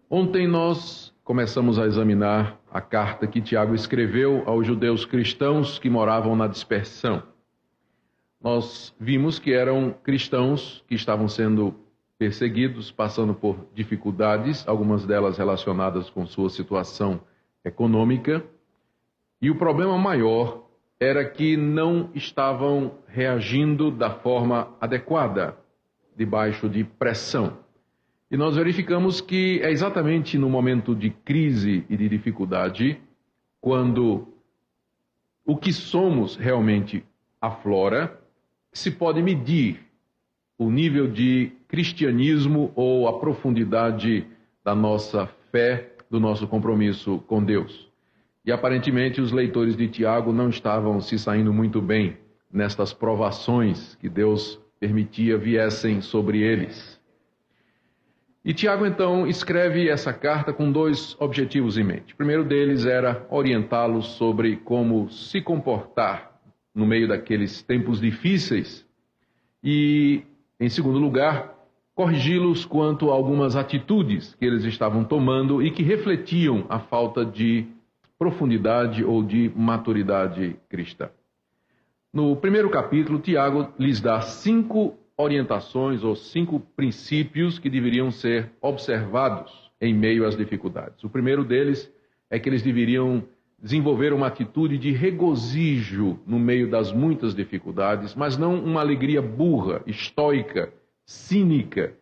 Ontem nós começamos a examinar a carta que Tiago escreveu aos judeus cristãos que moravam na dispersão. Nós vimos que eram cristãos que estavam sendo perseguidos, passando por dificuldades, algumas delas relacionadas com sua situação econômica. E o problema maior era que não estavam reagindo da forma adequada, debaixo de pressão. E nós verificamos que é exatamente no momento de crise e de dificuldade, quando o que somos realmente aflora, se pode medir o nível de cristianismo ou a profundidade da nossa fé, do nosso compromisso com Deus. E aparentemente os leitores de Tiago não estavam se saindo muito bem nestas provações que Deus permitia viessem sobre eles. E Tiago, então, escreve essa carta com dois objetivos em mente. O primeiro deles era orientá-los sobre como se comportar no meio daqueles tempos difíceis e, em segundo lugar, corrigi-los quanto a algumas atitudes que eles estavam tomando e que refletiam a falta de profundidade ou de maturidade cristã. No primeiro capítulo, Tiago lhes dá 5 orientações ou 5 princípios que deveriam ser observados em meio às dificuldades. O primeiro deles é que eles deveriam desenvolver uma atitude de regozijo no meio das muitas dificuldades, mas não uma alegria burra, estoica, cínica,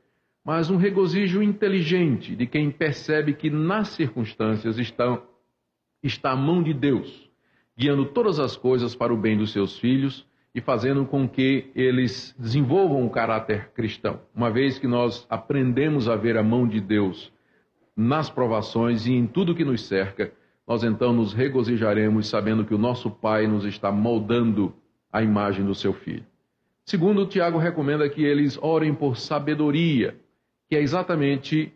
mas um regozijo inteligente de quem percebe que nas circunstâncias está a mão de Deus, guiando todas as coisas para o bem dos seus filhos e fazendo com que eles desenvolvam um caráter cristão. Uma vez que nós aprendemos a ver a mão de Deus nas provações e em tudo que nos cerca, nós então nos regozijaremos sabendo que o nosso Pai nos está moldando a imagem do seu Filho. Segundo, Tiago recomenda que eles orem por sabedoria, que é exatamente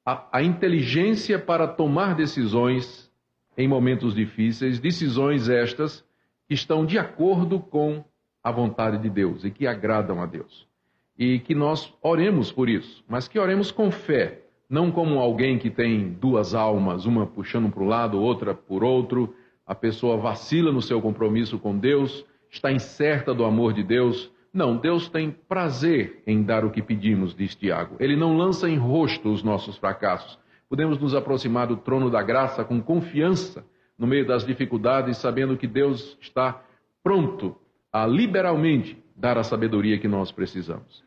a inteligência para tomar decisões em momentos difíceis, decisões estas que estão de acordo com a vontade de Deus e que agradam a Deus. E que nós oremos por isso, mas que oremos com fé, não como alguém que tem 2 almas, uma puxando para um lado, outra por outro. A pessoa vacila no seu compromisso com Deus, está incerta do amor de Deus. Não, Deus tem prazer em dar o que pedimos, diz Tiago. Ele não lança em rosto os nossos fracassos. Podemos nos aproximar do trono da graça com confiança no meio das dificuldades, sabendo que Deus está pronto a liberalmente dar a sabedoria que nós precisamos.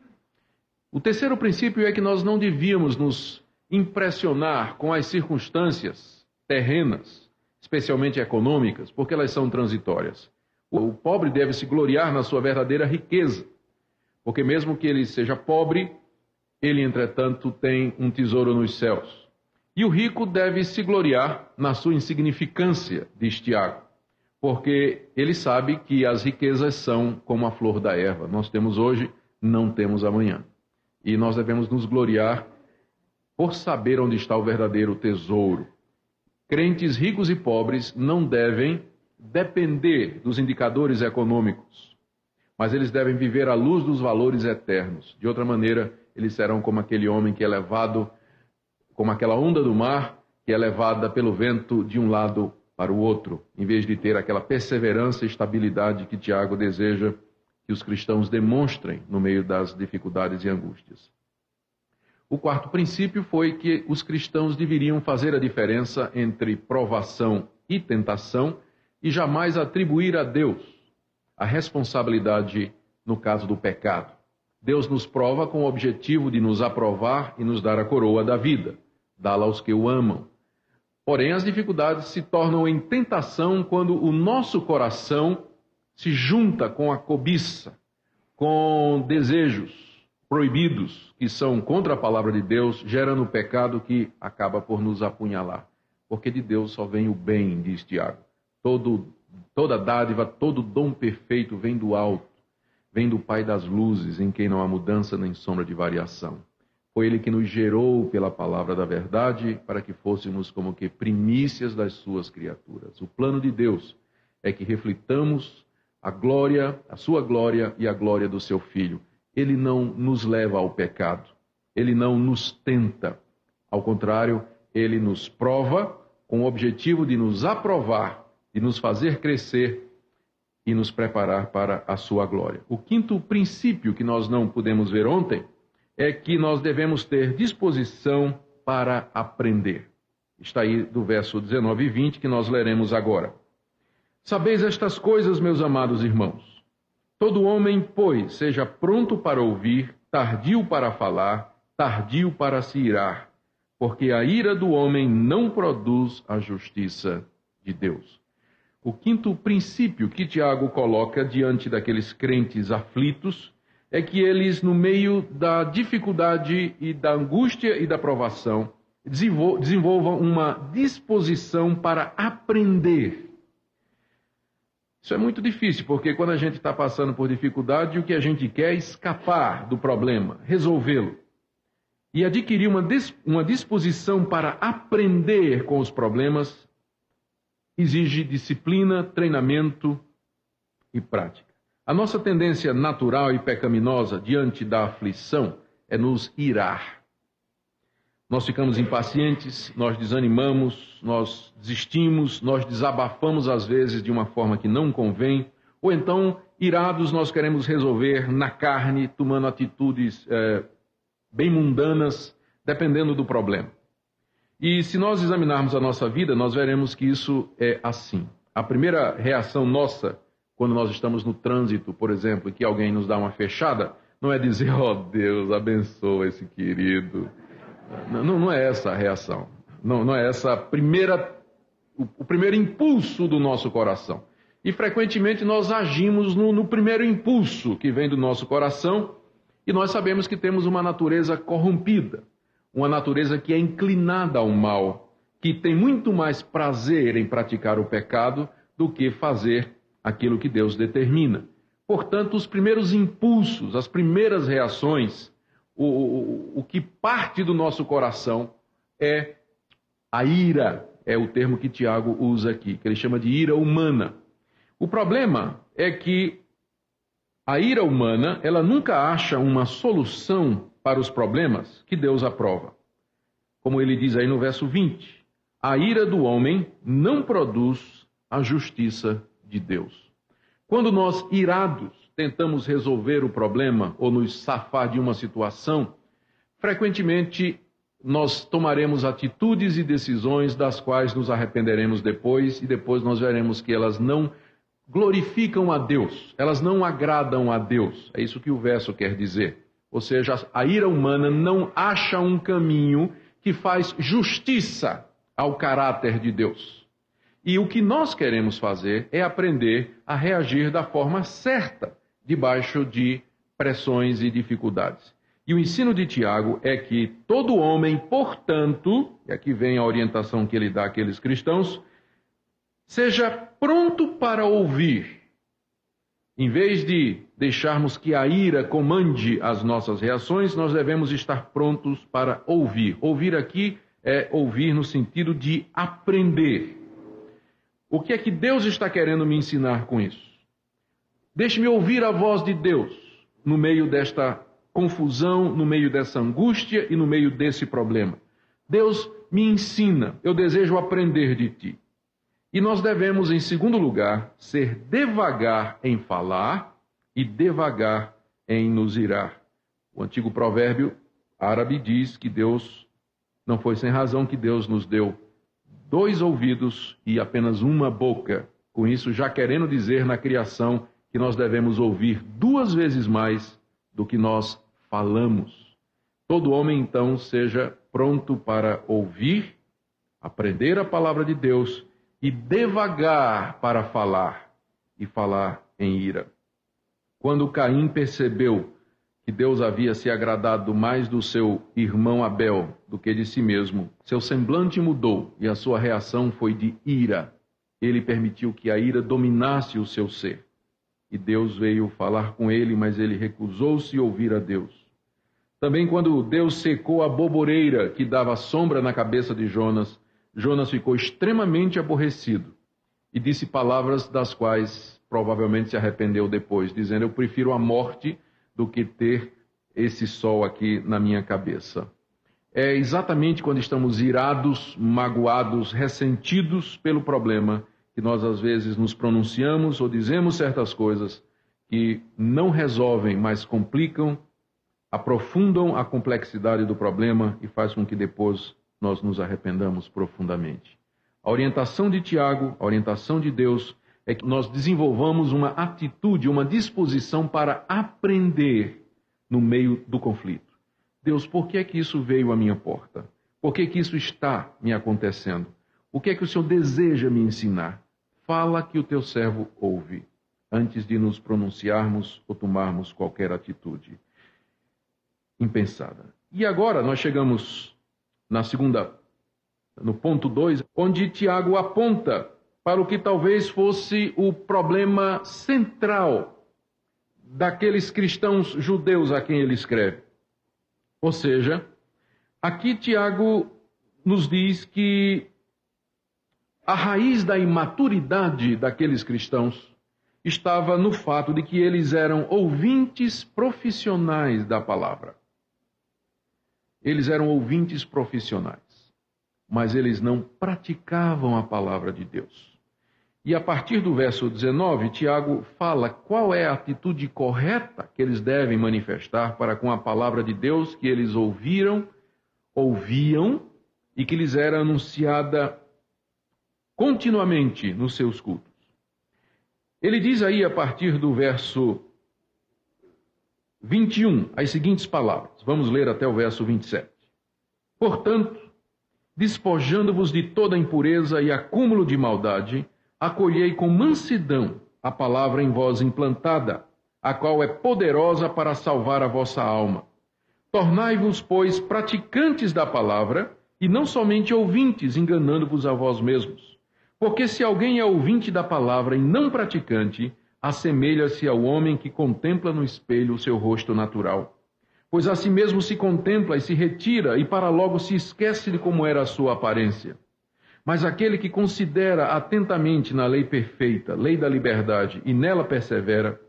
O terceiro princípio é que nós não devíamos nos impressionar com as circunstâncias terrenas, especialmente econômicas, porque elas são transitórias. O pobre deve se gloriar na sua verdadeira riqueza, porque mesmo que ele seja pobre, ele, entretanto, tem um tesouro nos céus. E o rico deve se gloriar na sua insignificância, diz Tiago, porque ele sabe que as riquezas são como a flor da erva. Nós temos hoje, não temos amanhã. E nós devemos nos gloriar por saber onde está o verdadeiro tesouro. Crentes ricos e pobres não devem depender dos indicadores econômicos, mas eles devem viver à luz dos valores eternos. De outra maneira, eles serão como aquele homem que é levado, como aquela onda do mar que é levada pelo vento de um lado para o outro, em vez de ter aquela perseverança e estabilidade que Tiago deseja que os cristãos demonstrem no meio das dificuldades e angústias. O quarto princípio foi que os cristãos deveriam fazer a diferença entre provação e tentação e jamais atribuir a Deus a responsabilidade no caso do pecado. Deus nos prova com o objetivo de nos aprovar e nos dar a coroa da vida, dá-la aos que o amam. Porém, as dificuldades se tornam em tentação quando o nosso coração se junta com a cobiça, com desejos proibidos que são contra a palavra de Deus, gerando o pecado que acaba por nos apunhalar. Porque de Deus só vem o bem, diz Tiago. Toda dádiva, todo dom perfeito vem do alto, vem do Pai das luzes, em quem não há mudança nem sombra de variação. Foi Ele que nos gerou pela palavra da verdade, para que fôssemos como que primícias das suas criaturas. O plano de Deus é que reflitamos a glória, a sua glória e a glória do seu Filho. Ele não nos leva ao pecado, Ele não nos tenta. Ao contrário, ele nos prova com o objetivo de nos aprovar, de nos fazer crescer e nos preparar para a sua glória. O quinto princípio que nós não pudemos ver ontem é que nós devemos ter disposição para aprender. Está aí do verso 19 e 20 que nós leremos agora. Sabeis estas coisas, meus amados irmãos. Todo homem, pois, seja pronto para ouvir, tardio para falar, tardio para se irar, porque a ira do homem não produz a justiça de Deus. O quinto princípio que Tiago coloca diante daqueles crentes aflitos é que eles, no meio da dificuldade e da angústia e da provação, desenvolvam uma disposição para aprender. Isso é muito difícil, porque quando a gente está passando por dificuldade, o que a gente quer é escapar do problema, resolvê-lo. E adquirir uma disposição para aprender com os problemas exige disciplina, treinamento e prática. A nossa tendência natural e pecaminosa diante da aflição é nos irar. Nós ficamos impacientes, nós desanimamos, nós desistimos, nós desabafamos às vezes de uma forma que não convém, ou então, irados, nós queremos resolver na carne, tomando atitudes bem mundanas, dependendo do problema. E se nós examinarmos a nossa vida, nós veremos que isso é assim. A primeira reação nossa, quando nós estamos no trânsito, por exemplo, e que alguém nos dá uma fechada, não é dizer, ó Deus, abençoa esse querido. Não é essa a reação. Não é essa o primeiro impulso do nosso coração. E frequentemente nós agimos no primeiro impulso que vem do nosso coração, e nós sabemos que temos uma natureza corrompida, uma natureza que é inclinada ao mal, que tem muito mais prazer em praticar o pecado do que fazer aquilo que Deus determina. Portanto, os primeiros impulsos, as primeiras reações, o que parte do nosso coração é a ira, é o termo que Tiago usa aqui, que ele chama de ira humana. O problema é que a ira humana, ela nunca acha uma solução para os problemas que Deus aprova. Como ele diz aí no verso 20, a ira do homem não produz a justiça de Deus. Quando nós, irados, tentamos resolver o problema ou nos safar de uma situação, frequentemente nós tomaremos atitudes e decisões das quais nos arrependeremos depois, e depois nós veremos que elas não glorificam a Deus, elas não agradam a Deus. É isso que o verso quer dizer. Ou seja, a ira humana não acha um caminho que faz justiça ao caráter de Deus. E o que nós queremos fazer é aprender a reagir da forma certa, debaixo de pressões e dificuldades. E o ensino de Tiago é que todo homem, portanto, e aqui vem a orientação que ele dá àqueles cristãos, seja pronto para ouvir. Em vez de deixarmos que a ira comande as nossas reações, nós devemos estar prontos para ouvir. Ouvir aqui é ouvir no sentido de aprender. O que é que Deus está querendo me ensinar com isso? Deixe-me ouvir a voz de Deus no meio desta confusão, no meio dessa angústia e no meio desse problema. Deus me ensina, eu desejo aprender de ti. E nós devemos, em segundo lugar, ser devagar em falar e devagar em nos irar. O antigo provérbio árabe diz que Deus, não foi sem razão que Deus nos deu 2 ouvidos e apenas uma boca. Com isso, já querendo dizer na criação que nós devemos ouvir 2 vezes mais do que nós falamos. Todo homem, então, seja pronto para ouvir, aprender a palavra de Deus e devagar para falar, e falar em ira. Quando Caim percebeu que Deus havia se agradado mais do seu irmão Abel do que de si mesmo, seu semblante mudou e a sua reação foi de ira. Ele permitiu que a ira dominasse o seu ser. E Deus veio falar com ele, mas ele recusou-se a ouvir a Deus. Também quando Deus secou a boboreira que dava sombra na cabeça de Jonas, Jonas ficou extremamente aborrecido e disse palavras das quais provavelmente se arrependeu depois, dizendo: eu prefiro a morte do que ter esse sol aqui na minha cabeça. é exatamente quando estamos irados, magoados, ressentidos pelo problema, que nós às vezes nos pronunciamos ou dizemos certas coisas que não resolvem, mas complicam, aprofundam a complexidade do problema e faz com que depois nós nos arrependamos profundamente. A orientação de Tiago, a orientação de Deus, é que nós desenvolvamos uma atitude, uma disposição para aprender no meio do conflito. Deus, por que é que isso veio à minha porta? Por que é que isso está me acontecendo? O que é que o Senhor deseja me ensinar? Fala que o teu servo ouve, antes de nos pronunciarmos ou tomarmos qualquer atitude impensada. E agora nós chegamos no ponto 2, onde Tiago aponta para o que talvez fosse o problema central daqueles cristãos judeus a quem ele escreve. Ou seja, aqui Tiago nos diz que a raiz da imaturidade daqueles cristãos estava no fato de que eles eram ouvintes profissionais da palavra. Eles eram ouvintes profissionais, mas eles não praticavam a palavra de Deus. E a partir do verso 19, Tiago fala qual é a atitude correta que eles devem manifestar para com a palavra de Deus que eles ouviam e que lhes era anunciada continuamente nos seus cultos. Ele diz aí a partir do verso 21 as seguintes palavras. Vamos ler até o verso 27. Portanto, despojando-vos de toda impureza e acúmulo de maldade, acolhei com mansidão a palavra em vós implantada, a qual é poderosa para salvar a vossa alma. Tornai-vos, pois, praticantes da palavra, e não somente ouvintes, enganando-vos a vós mesmos. Porque se alguém é ouvinte da palavra e não praticante, assemelha-se ao homem que contempla no espelho o seu rosto natural. Pois a si mesmo se contempla e se retira, e para logo se esquece de como era a sua aparência. Mas aquele que considera atentamente na lei perfeita, lei da liberdade, e nela persevera,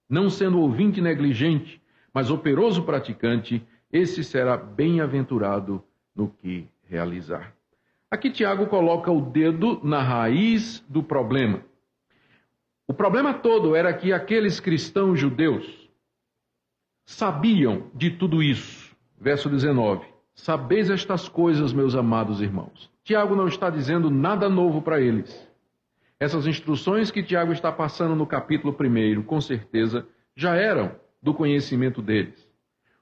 não sendo ouvinte negligente, mas operoso praticante, esse será bem-aventurado no que realizar. Aqui Tiago coloca o dedo na raiz do problema. O problema todo era que aqueles cristãos judeus sabiam de tudo isso. Verso 19. Sabeis estas coisas, meus amados irmãos. Tiago não está dizendo nada novo para eles. Essas instruções que Tiago está passando no capítulo 1, com certeza, já eram do conhecimento deles.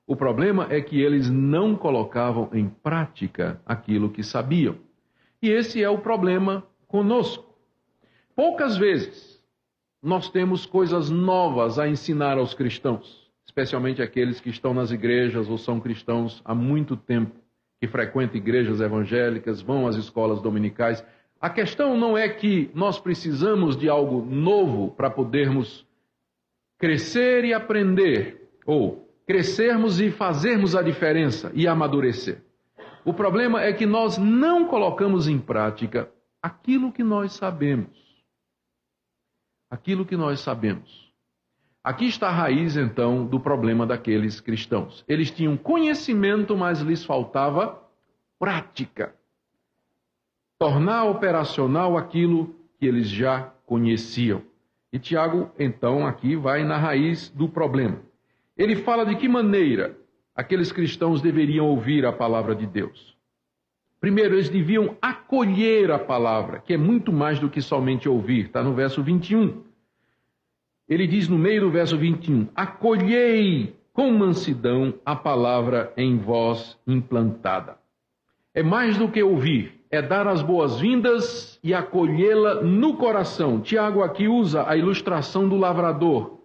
O problema é que eles não colocavam em prática aquilo que sabiam. E esse é o problema conosco. Poucas vezes nós temos coisas novas a ensinar aos cristãos, especialmente aqueles que estão nas igrejas ou são cristãos há muito tempo, que frequentam igrejas evangélicas, vão às escolas dominicais. A questão não é que nós precisamos de algo novo para podermos crescer e aprender, ou crescermos e fazermos a diferença e amadurecer. O problema é que nós não colocamos em prática aquilo que nós sabemos. Aquilo que nós sabemos. Aqui está a raiz, então, do problema daqueles cristãos. Eles tinham conhecimento, mas lhes faltava prática. Tornar operacional aquilo que eles já conheciam. E Tiago, então, aqui vai na raiz do problema. Ele fala de que maneira aqueles cristãos deveriam ouvir a palavra de Deus. Primeiro, eles deviam acolher a palavra, que é muito mais do que somente ouvir. Está no verso 21. Ele diz no meio do verso 21, acolhei com mansidão a palavra em vós implantada. É mais do que ouvir, é dar as boas-vindas e acolhê-la no coração. Tiago aqui usa a ilustração do lavrador.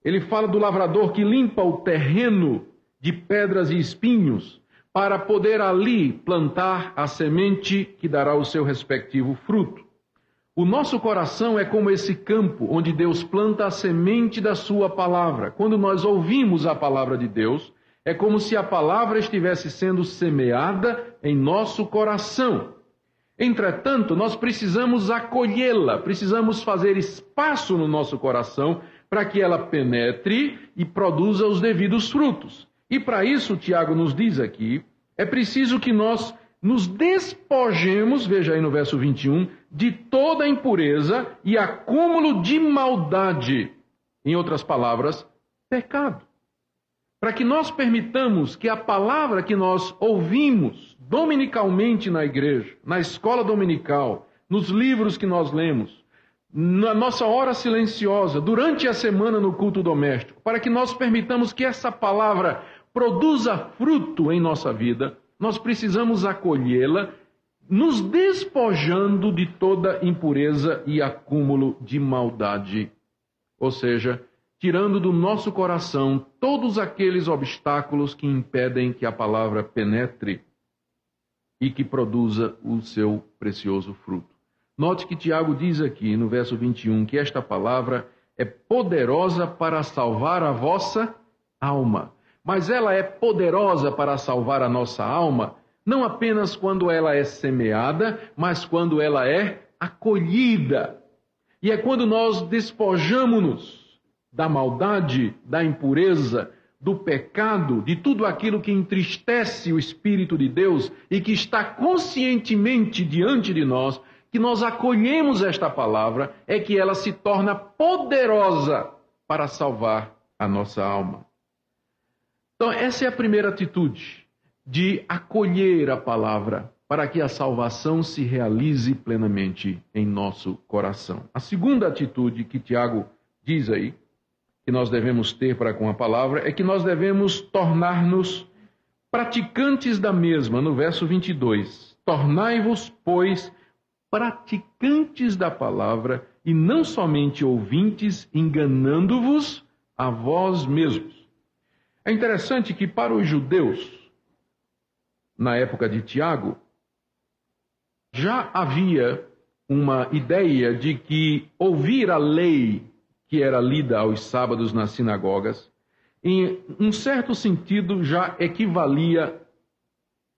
Ele fala do lavrador que limpa o terreno de pedras e espinhos para poder ali plantar a semente que dará o seu respectivo fruto. O nosso coração é como esse campo onde Deus planta a semente da sua palavra. Quando nós ouvimos a palavra de Deus, é como se a palavra estivesse sendo semeada em nosso coração. Entretanto, nós precisamos acolhê-la, precisamos fazer espaço no nosso coração para que ela penetre e produza os devidos frutos. E para isso, Tiago nos diz aqui, é preciso que nós nos despojemos, veja aí no verso 21, de toda impureza e acúmulo de maldade. Em outras palavras, pecado. Para que nós permitamos que a palavra que nós ouvimos dominicalmente na igreja, na escola dominical, nos livros que nós lemos, na nossa hora silenciosa, durante a semana no culto doméstico, para que nós permitamos que essa palavra produza fruto em nossa vida, nós precisamos acolhê-la, nos despojando de toda impureza e acúmulo de maldade. Ou seja, tirando do nosso coração todos aqueles obstáculos que impedem que a palavra penetre e que produza o seu precioso fruto. Note que Tiago diz aqui no verso 21 que esta palavra é poderosa para salvar a vossa alma. Mas ela é poderosa para salvar a nossa alma, não apenas quando ela é semeada, mas quando ela é acolhida. E é quando nós despojamos-nos da maldade, da impureza, do pecado, de tudo aquilo que entristece o Espírito de Deus e que está conscientemente diante de nós, que nós acolhemos esta palavra, é que ela se torna poderosa para salvar a nossa alma. Então, essa é a primeira atitude, de acolher a palavra, para que a salvação se realize plenamente em nosso coração. A segunda atitude que Tiago diz aí, que nós devemos ter para com a palavra, é que nós devemos tornar-nos praticantes da mesma, no verso 22. Tornai-vos, pois, praticantes da palavra, e não somente ouvintes, enganando-vos a vós mesmos. É interessante que para os judeus, na época de Tiago, já havia uma ideia de que ouvir a lei que era lida aos sábados nas sinagogas, em um certo sentido já equivalia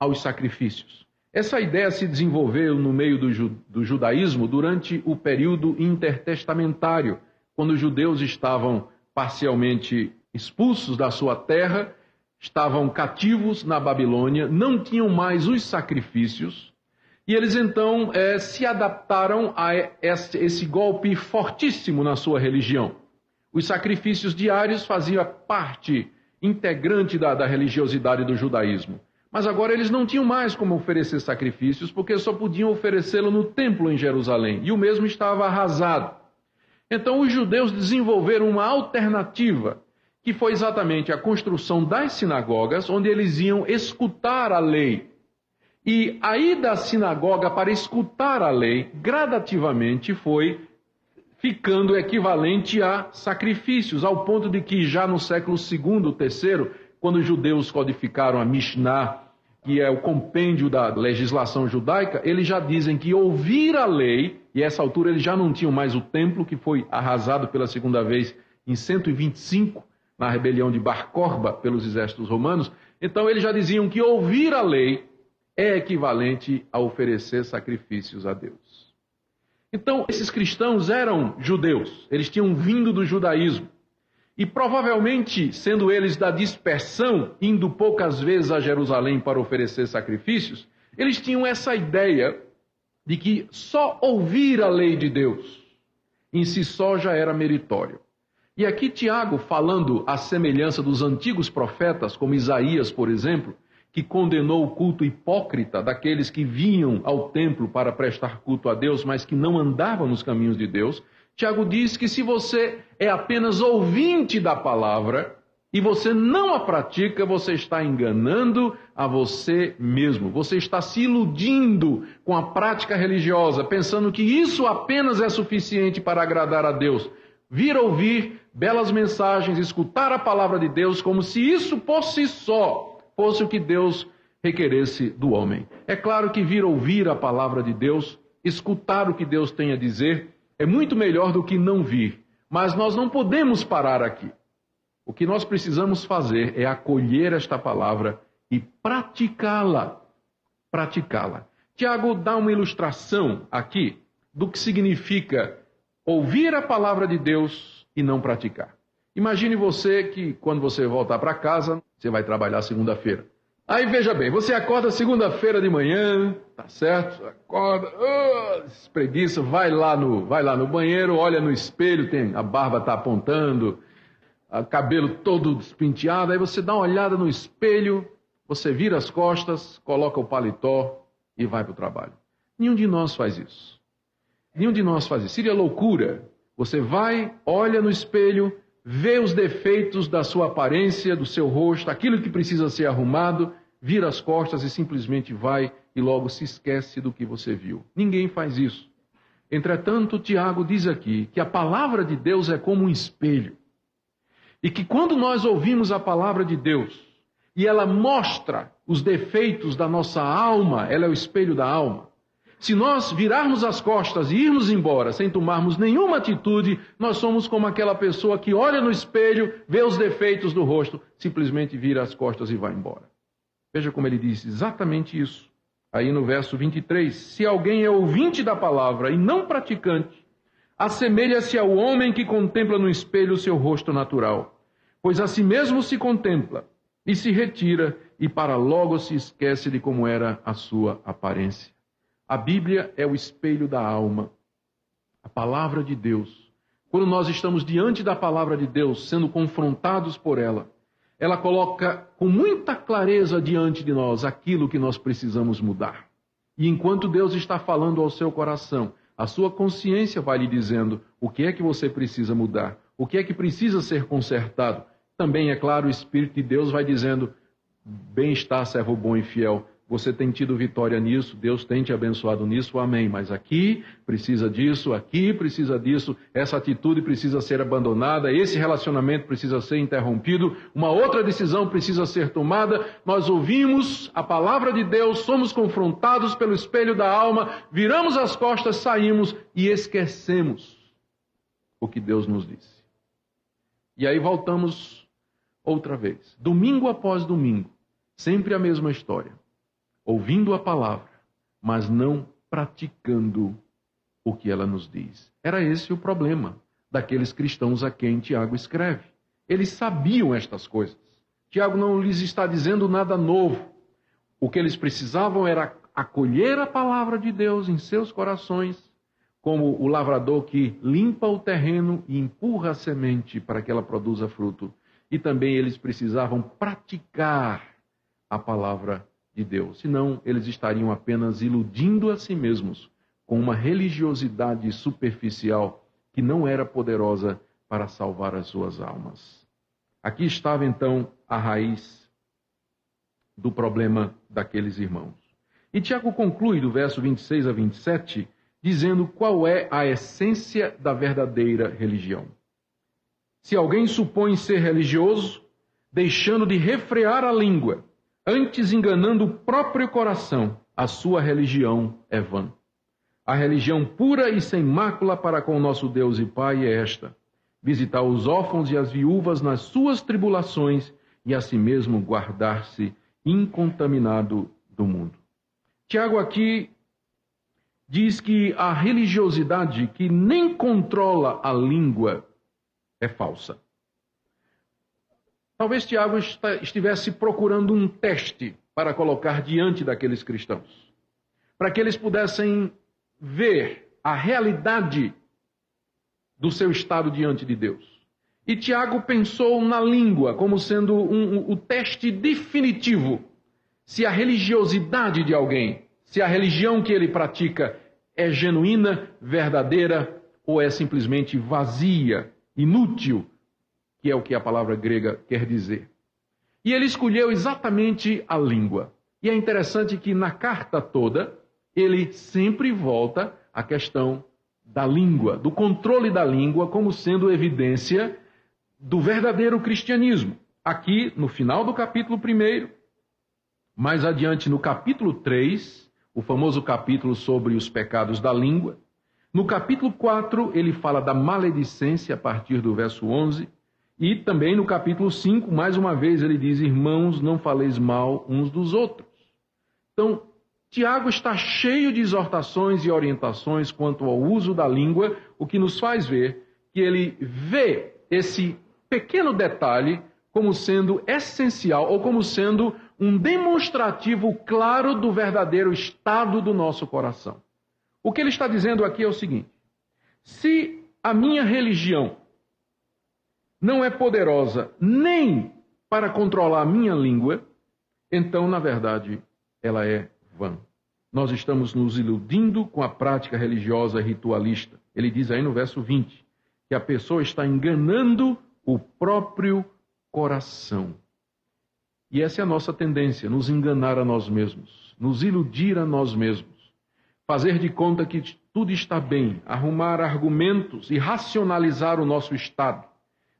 aos sacrifícios. Essa ideia se desenvolveu no meio do judaísmo durante o período intertestamentário, quando os judeus estavam parcialmente expulsos da sua terra, estavam cativos na Babilônia, não tinham mais os sacrifícios, e eles então se adaptaram a esse golpe fortíssimo na sua religião. Os sacrifícios diários faziam parte integrante da religiosidade do judaísmo. Mas agora eles não tinham mais como oferecer sacrifícios, porque só podiam oferecê-lo no templo em Jerusalém, e o mesmo estava arrasado. Então os judeus desenvolveram uma alternativa, que foi exatamente a construção das sinagogas, onde eles iam escutar a lei. E a ida à sinagoga para escutar a lei, gradativamente foi ficando equivalente a sacrifícios, ao ponto de que já no século II, III, quando os judeus codificaram a Mishnah, que é o compêndio da legislação judaica, eles já dizem que ouvir a lei, e a essa altura eles já não tinham mais o templo, que foi arrasado pela segunda vez em 125, na rebelião de Bar Corba pelos exércitos romanos, então eles já diziam que ouvir a lei é equivalente a oferecer sacrifícios a Deus. Então, esses cristãos eram judeus, eles tinham vindo do judaísmo, e provavelmente, sendo eles da dispersão, indo poucas vezes a Jerusalém para oferecer sacrifícios, eles tinham essa ideia de que só ouvir a lei de Deus em si só já era meritório. E aqui Tiago, falando à semelhança dos antigos profetas, como Isaías, por exemplo, que condenou o culto hipócrita daqueles que vinham ao templo para prestar culto a Deus, mas que não andavam nos caminhos de Deus, Tiago diz que se você é apenas ouvinte da palavra e você não a pratica, você está enganando a você mesmo. Você está se iludindo com a prática religiosa, pensando que isso apenas é suficiente para agradar a Deus. Vir ouvir belas mensagens, escutar a palavra de Deus, como se isso por si só fosse o que Deus requeresse do homem. É claro que vir ouvir a palavra de Deus, escutar o que Deus tem a dizer, é muito melhor do que não vir. Mas nós não podemos parar aqui. O que nós precisamos fazer é acolher esta palavra e praticá-la. Praticá-la. Tiago dá uma ilustração aqui do que significa ouvir a palavra de Deus e não praticar. Imagine você que quando você voltar para casa, você vai trabalhar segunda-feira. Aí veja bem, você acorda segunda-feira de manhã, tá certo? Acorda, espreguiça, vai lá no banheiro, olha no espelho, a barba tá apontando, o cabelo todo despenteado, aí você dá uma olhada no espelho, você vira as costas, coloca o paletó e vai para o trabalho. Nenhum de nós faz isso. Nenhum de nós faz isso. Seria loucura. Você vai, olha no espelho, vê os defeitos da sua aparência, do seu rosto, aquilo que precisa ser arrumado, vira as costas e simplesmente vai e logo se esquece do que você viu. Ninguém faz isso. Entretanto, Tiago diz aqui que a palavra de Deus é como um espelho. E que quando nós ouvimos a palavra de Deus, e ela mostra os defeitos da nossa alma, ela é o espelho da alma. Se nós virarmos as costas e irmos embora sem tomarmos nenhuma atitude, nós somos como aquela pessoa que olha no espelho, vê os defeitos do rosto, simplesmente vira as costas e vai embora. Veja como ele diz exatamente isso. Aí no verso 23, se alguém é ouvinte da palavra e não praticante, assemelha-se ao homem que contempla no espelho o seu rosto natural, pois a si mesmo se contempla e se retira e para logo se esquece de como era a sua aparência. A Bíblia é o espelho da alma, a palavra de Deus. Quando nós estamos diante da palavra de Deus, sendo confrontados por ela, ela coloca com muita clareza diante de nós aquilo que nós precisamos mudar. E enquanto Deus está falando ao seu coração, a sua consciência vai lhe dizendo o que é que você precisa mudar, o que é que precisa ser consertado. Também, é claro, o Espírito de Deus vai dizendo, bem-estar, servo bom e fiel. Você tem tido vitória nisso, Deus tem te abençoado nisso, amém. Mas aqui precisa disso, essa atitude precisa ser abandonada, esse relacionamento precisa ser interrompido, uma outra decisão precisa ser tomada. Nós ouvimos a palavra de Deus, somos confrontados pelo espelho da alma, viramos as costas, saímos e esquecemos o que Deus nos disse. E aí voltamos outra vez, domingo após domingo, sempre a mesma história. Ouvindo a palavra, mas não praticando o que ela nos diz. Era esse o problema daqueles cristãos a quem Tiago escreve. Eles sabiam estas coisas. Tiago não lhes está dizendo nada novo. O que eles precisavam era acolher a palavra de Deus em seus corações, como o lavrador que limpa o terreno e empurra a semente para que ela produza fruto. E também eles precisavam praticar a palavra de Deus. Senão, eles estariam apenas iludindo a si mesmos com uma religiosidade superficial que não era poderosa para salvar as suas almas. Aqui estava, então, a raiz do problema daqueles irmãos. E Tiago conclui, do verso 26 a 27, dizendo qual é a essência da verdadeira religião. Se alguém supõe ser religioso, deixando de refrear a língua, antes enganando o próprio coração, a sua religião é vã. A religião pura e sem mácula para com o nosso Deus e Pai é esta: visitar os órfãos e as viúvas nas suas tribulações e a si mesmo guardar-se incontaminado do mundo. Tiago aqui diz que a religiosidade que nem controla a língua é falsa. Talvez Tiago estivesse procurando um teste para colocar diante daqueles cristãos, para que eles pudessem ver a realidade do seu estado diante de Deus. E Tiago pensou na língua como sendo o teste definitivo, se a religiosidade de alguém, se a religião que ele pratica é genuína, verdadeira, ou é simplesmente vazia, inútil, que é o que a palavra grega quer dizer. E ele escolheu exatamente a língua. E é interessante que na carta toda, ele sempre volta à questão da língua, do controle da língua como sendo evidência do verdadeiro cristianismo. Aqui, no final do capítulo 1, mais adiante no capítulo 3, o famoso capítulo sobre os pecados da língua. No capítulo 4, ele fala da maledicência a partir do verso 11. E também no capítulo 5, mais uma vez, ele diz: irmãos, não faleis mal uns dos outros. Então, Tiago está cheio de exortações e orientações quanto ao uso da língua, o que nos faz ver que ele vê esse pequeno detalhe como sendo essencial ou como sendo um demonstrativo claro do verdadeiro estado do nosso coração. O que ele está dizendo aqui é o seguinte: se a minha religião não é poderosa nem para controlar a minha língua, então, na verdade, ela é vã. Nós estamos nos iludindo com a prática religiosa ritualista. Ele diz aí no verso 20 que a pessoa está enganando o próprio coração. E essa é a nossa tendência, nos enganar a nós mesmos, nos iludir a nós mesmos, fazer de conta que tudo está bem, arrumar argumentos e racionalizar o nosso estado,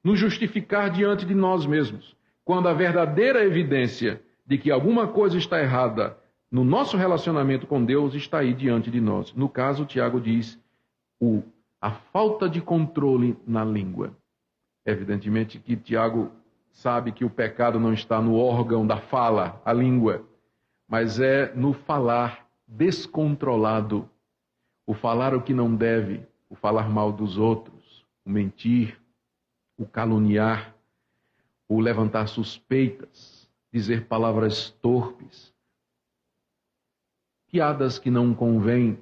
nos justificar diante de nós mesmos, quando a verdadeira evidência de que alguma coisa está errada no nosso relacionamento com Deus está aí diante de nós. No caso, Tiago diz a falta de controle na língua. Evidentemente que Tiago sabe que o pecado não está no órgão da fala, a língua, mas é no falar descontrolado, o falar o que não deve, o falar mal dos outros, o mentir, o caluniar, o levantar suspeitas, dizer palavras torpes, piadas que não convêm,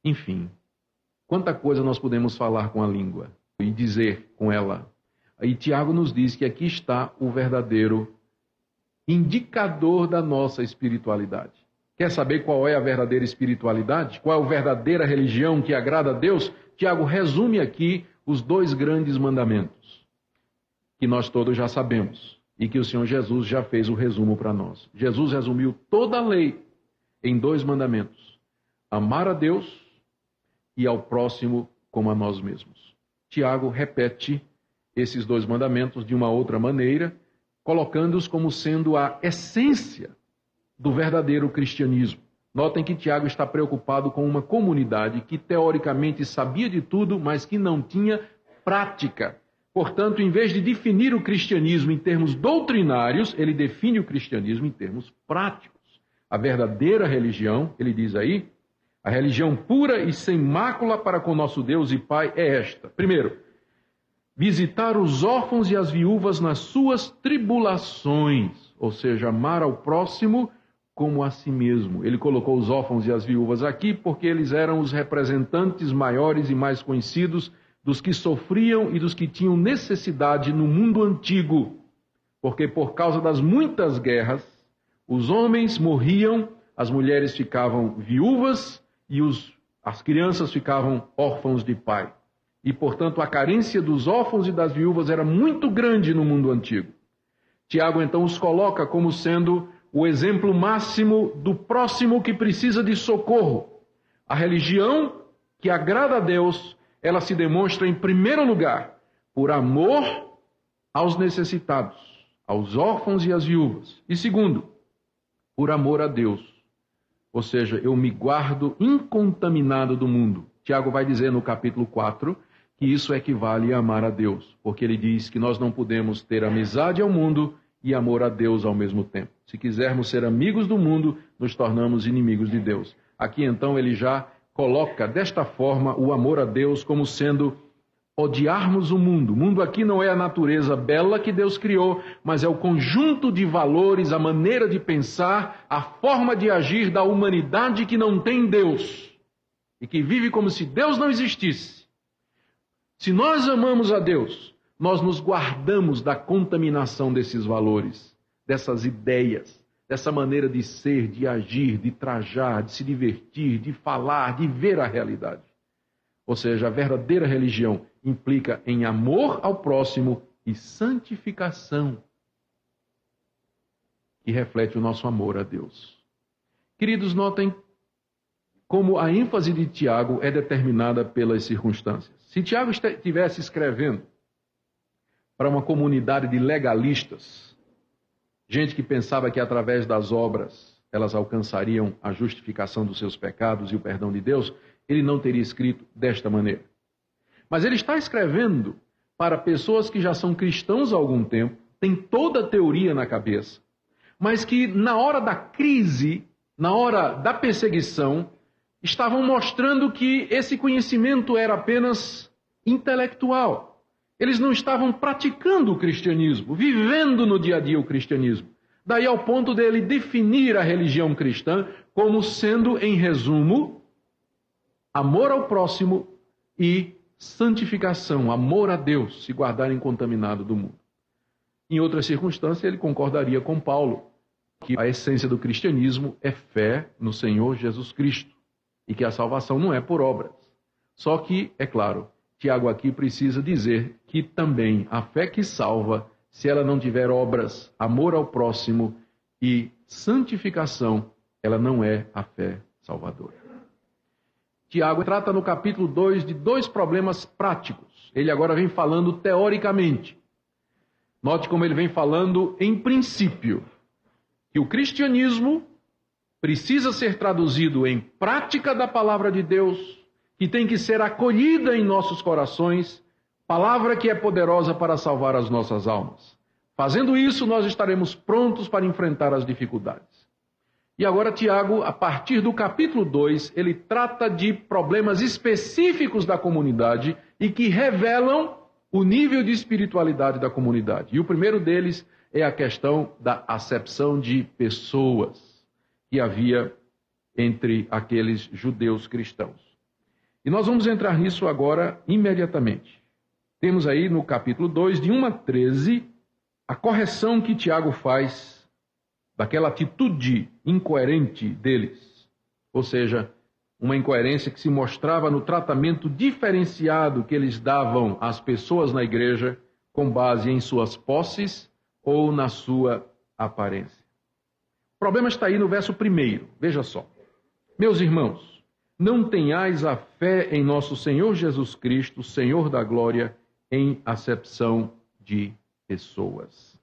enfim, quanta coisa nós podemos falar com a língua e dizer com ela. E Tiago nos diz que aqui está o verdadeiro indicador da nossa espiritualidade. Quer saber qual é a verdadeira espiritualidade? Qual é a verdadeira religião que agrada a Deus? Tiago resume aqui os 2 grandes mandamentos, que nós todos já sabemos, e que o Senhor Jesus já fez o resumo para nós. Jesus resumiu toda a lei em 2 mandamentos: amar a Deus e ao próximo como a nós mesmos. Tiago repete esses 2 mandamentos de uma outra maneira, colocando-os como sendo a essência do verdadeiro cristianismo. Notem que Tiago está preocupado com uma comunidade que teoricamente sabia de tudo, mas que não tinha prática. Portanto, em vez de definir o cristianismo em termos doutrinários, ele define o cristianismo em termos práticos. A verdadeira religião, ele diz aí, a religião pura e sem mácula para com nosso Deus e Pai é esta. Primeiro, visitar os órfãos e as viúvas nas suas tribulações, ou seja, amar ao próximo como a si mesmo. Ele colocou os órfãos e as viúvas aqui porque eles eram os representantes maiores e mais conhecidos dos que sofriam e dos que tinham necessidade no mundo antigo. Porque por causa das muitas guerras, os homens morriam, as mulheres ficavam viúvas e as crianças ficavam órfãos de pai. E, portanto, a carência dos órfãos e das viúvas era muito grande no mundo antigo. Tiago, então, os coloca como sendo o exemplo máximo do próximo que precisa de socorro. A religião que agrada a Deus, ela se demonstra, em primeiro lugar, por amor aos necessitados, aos órfãos e às viúvas. E segundo, por amor a Deus. Ou seja, eu me guardo incontaminado do mundo. Tiago vai dizer no capítulo 4 que isso equivale a amar a Deus, porque ele diz que nós não podemos ter amizade ao mundo e amor a Deus ao mesmo tempo. Se quisermos ser amigos do mundo, nos tornamos inimigos de Deus. Aqui então ele já coloca desta forma o amor a Deus como sendo odiarmos o mundo. O mundo aqui não é a natureza bela que Deus criou, mas é o conjunto de valores, a maneira de pensar, a forma de agir da humanidade que não tem Deus e que vive como se Deus não existisse. Se nós amamos a Deus, nós nos guardamos da contaminação desses valores, dessas ideias, dessa maneira de ser, de agir, de trajar, de se divertir, de falar, de ver a realidade. Ou seja, a verdadeira religião implica em amor ao próximo e santificação, que reflete o nosso amor a Deus. Queridos, notem como a ênfase de Tiago é determinada pelas circunstâncias. Se Tiago estivesse escrevendo para uma comunidade de legalistas, gente que pensava que através das obras elas alcançariam a justificação dos seus pecados e o perdão de Deus, ele não teria escrito desta maneira. Mas ele está escrevendo para pessoas que já são cristãos há algum tempo, têm toda a teoria na cabeça, mas que na hora da crise, na hora da perseguição, estavam mostrando que esse conhecimento era apenas intelectual. Eles não estavam praticando o cristianismo, vivendo no dia a dia o cristianismo. Daí ao ponto dele definir a religião cristã como sendo, em resumo, amor ao próximo e santificação, amor a Deus, se guardarem contaminado do mundo. Em outras circunstâncias, ele concordaria com Paulo, que a essência do cristianismo é fé no Senhor Jesus Cristo e que a salvação não é por obras. Só que, é claro, Tiago aqui precisa dizer que também a fé que salva, se ela não tiver obras, amor ao próximo e santificação, ela não é a fé salvadora. Tiago trata no capítulo 2 de dois problemas práticos. Ele agora vem falando teoricamente. Note como ele vem falando em princípio, que o cristianismo precisa ser traduzido em prática da palavra de Deus, que tem que ser acolhida em nossos corações, palavra que é poderosa para salvar as nossas almas. Fazendo isso, nós estaremos prontos para enfrentar as dificuldades. E agora Tiago, a partir do capítulo 2, ele trata de problemas específicos da comunidade e que revelam o nível de espiritualidade da comunidade. E o primeiro deles é a questão da acepção de pessoas que havia entre aqueles judeus cristãos. E nós vamos entrar nisso agora imediatamente. Temos aí no capítulo 2, de 1 a 13, a correção que Tiago faz daquela atitude incoerente deles. Ou seja, uma incoerência que se mostrava no tratamento diferenciado que eles davam às pessoas na igreja com base em suas posses ou na sua aparência. O problema está aí no verso 1. Veja só. Meus irmãos, não tenhais a fé em nosso Senhor Jesus Cristo, Senhor da glória, em acepção de pessoas.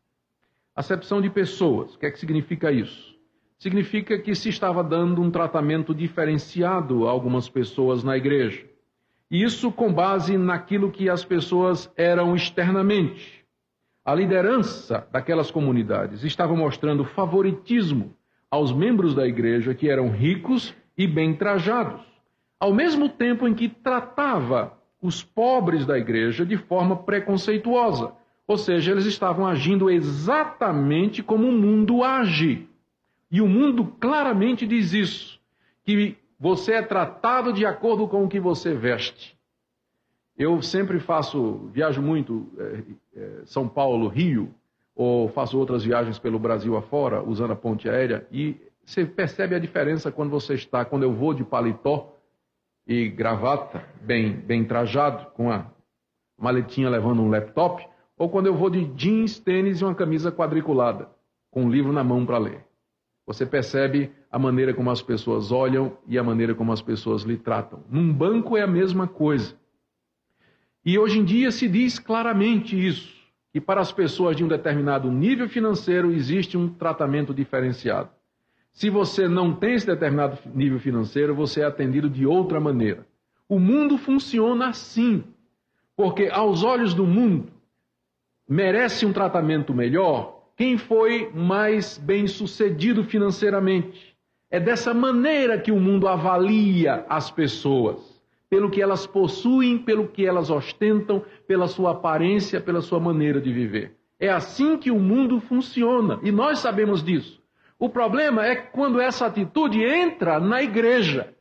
Acepção de pessoas, o que é que significa isso? Significa que se estava dando um tratamento diferenciado a algumas pessoas na igreja. E isso com base naquilo que as pessoas eram externamente. A liderança daquelas comunidades estava mostrando favoritismo aos membros da igreja que eram ricos e bem trajados, ao mesmo tempo em que tratava os pobres da igreja de forma preconceituosa. Ou seja, eles estavam agindo exatamente como o mundo age. E o mundo claramente diz isso, que você é tratado de acordo com o que você veste. Eu sempre viajo muito São Paulo, Rio, ou faço outras viagens pelo Brasil afora, usando a ponte aérea, e você percebe a diferença quando eu vou de paletó e gravata, bem trajado, com a maletinha levando um laptop, ou quando eu vou de jeans, tênis e uma camisa quadriculada, com um livro na mão para ler. Você percebe a maneira como as pessoas olham e a maneira como as pessoas lhe tratam. Num banco é a mesma coisa. E hoje em dia se diz claramente isso, que para as pessoas de um determinado nível financeiro existe um tratamento diferenciado. Se você não tem esse determinado nível financeiro, você é atendido de outra maneira. O mundo funciona assim, porque aos olhos do mundo, merece um tratamento melhor quem foi mais bem-sucedido financeiramente. É dessa maneira que o mundo avalia as pessoas, pelo que elas possuem, pelo que elas ostentam, pela sua aparência, pela sua maneira de viver. É assim que o mundo funciona, e nós sabemos disso. O problema é quando essa atitude entra na igreja,